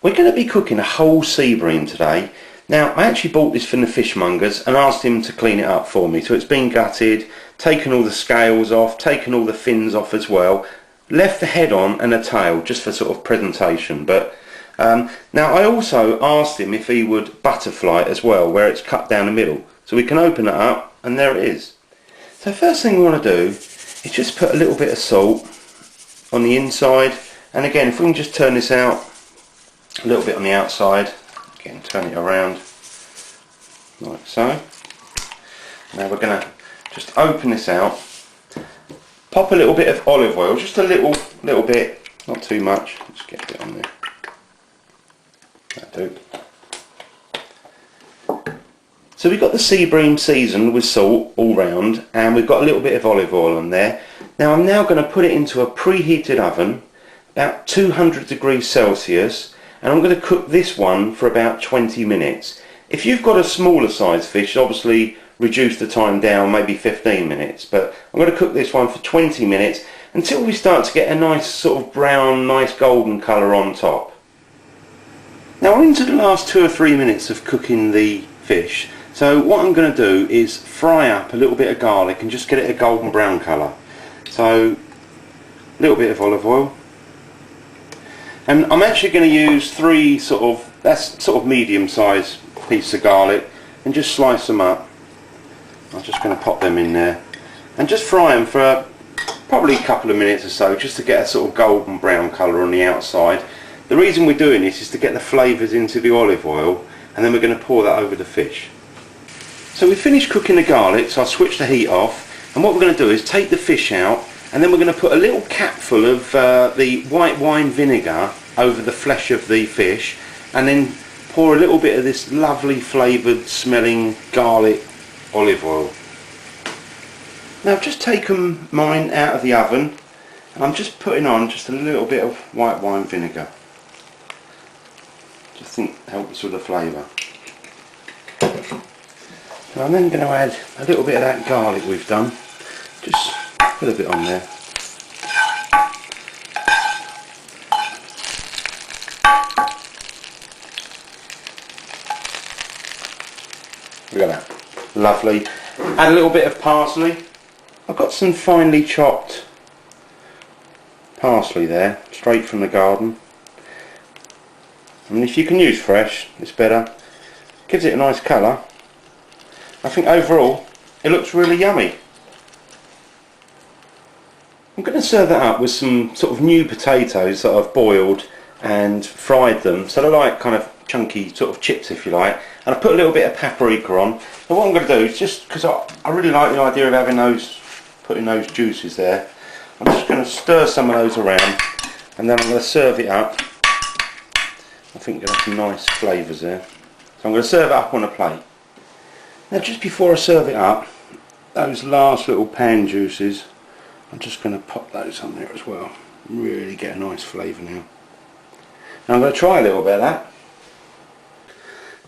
We're going to be cooking a whole sea bream today. Now, I actually bought this from the fishmongers and asked him to clean it up for me. So it's been gutted, taken all the scales off, taken all the fins off as well, left the head on and the tail just for sort of presentation. But now I also asked him if he would butterfly it as well, where it's cut down the middle. So we can open it up and there it is. So first thing we want to do is just put a little bit of salt on the inside, and again if we can just turn this out a little bit on the outside, again turn it around like so. Now we're going to just open this out, pop a little bit of olive oil, just a little bit, not too much, just get a bit on there, that'll do. So we've got the sea bream seasoned with salt all round, and we've got a little bit of olive oil on there. Now I'm now going to put it into a preheated oven, about 200 degrees Celsius, and I'm going to cook this one for about 20 minutes. If you've got a smaller size fish, obviously reduce the time down, maybe 15 minutes, but I'm going to cook this one for 20 minutes until we start to get a nice sort of brown, nice golden colour on top. Now we're into the last 2 or 3 minutes of cooking the fish. So what I'm going to do is fry up a little bit of garlic and just get it a golden brown colour. So a little bit of olive oil, and I'm actually going to use 3 that's sort of medium sized pieces of garlic, and just slice them up. I'm just going to pop them in there and just fry them for probably a couple of minutes or so, just to get a sort of golden brown colour on the outside. The reason we're doing this is to get the flavours into the olive oil, and then we're going to pour that over the fish. So we've finished cooking the garlic, so I'll switch the heat off, and what we're going to do is take the fish out, and then we're going to put a little capful of the white wine vinegar over the flesh of the fish, and then pour a little bit of this lovely flavoured smelling garlic olive oil. Now I've just taken mine out of the oven, and I'm just putting on just a little bit of white wine vinegar. Just think it helps with the flavour. So I'm then going to add a little bit of that garlic we've done, just put a bit on there. Look at that, lovely. Add a little bit of parsley. I've got some finely chopped parsley there, straight from the garden. I mean, if you can use fresh, it's better. Gives it a nice colour. I think overall it looks really yummy. I'm going to serve that up with some sort of new potatoes that I've boiled and fried them, so they're like kind of chunky sort of chips if you like, and I put a little bit of paprika on. And what I'm going to do is, just because I really like the idea of having those, putting those juices there, I'm just going to stir some of those around, and then I'm going to serve it up. I think you'll have some nice flavours there. So I'm going to serve it up on a plate. Now just before I serve it up, those last little pan juices, I'm just going to pop those on there as well. Really get a nice flavour now. Now I'm going to try a little bit of that.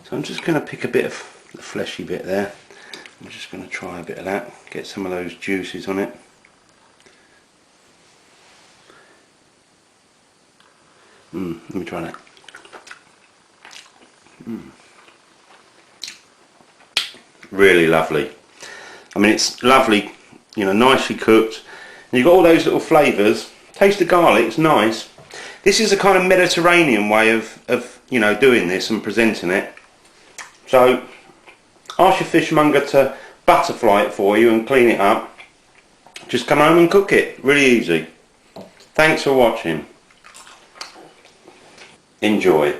So I'm just going to pick a bit of the fleshy bit there. I'm just going to try a bit of that, get some of those juices on it. Let me try that. Really lovely. I mean, it's lovely, you know, nicely cooked. And you've got all those little flavours. Taste the garlic, it's nice. This is a kind of Mediterranean way of you know, doing this and presenting it. So ask your fishmonger to butterfly it for you and clean it up. Just come home and cook it. Really easy. Thanks for watching. Enjoy.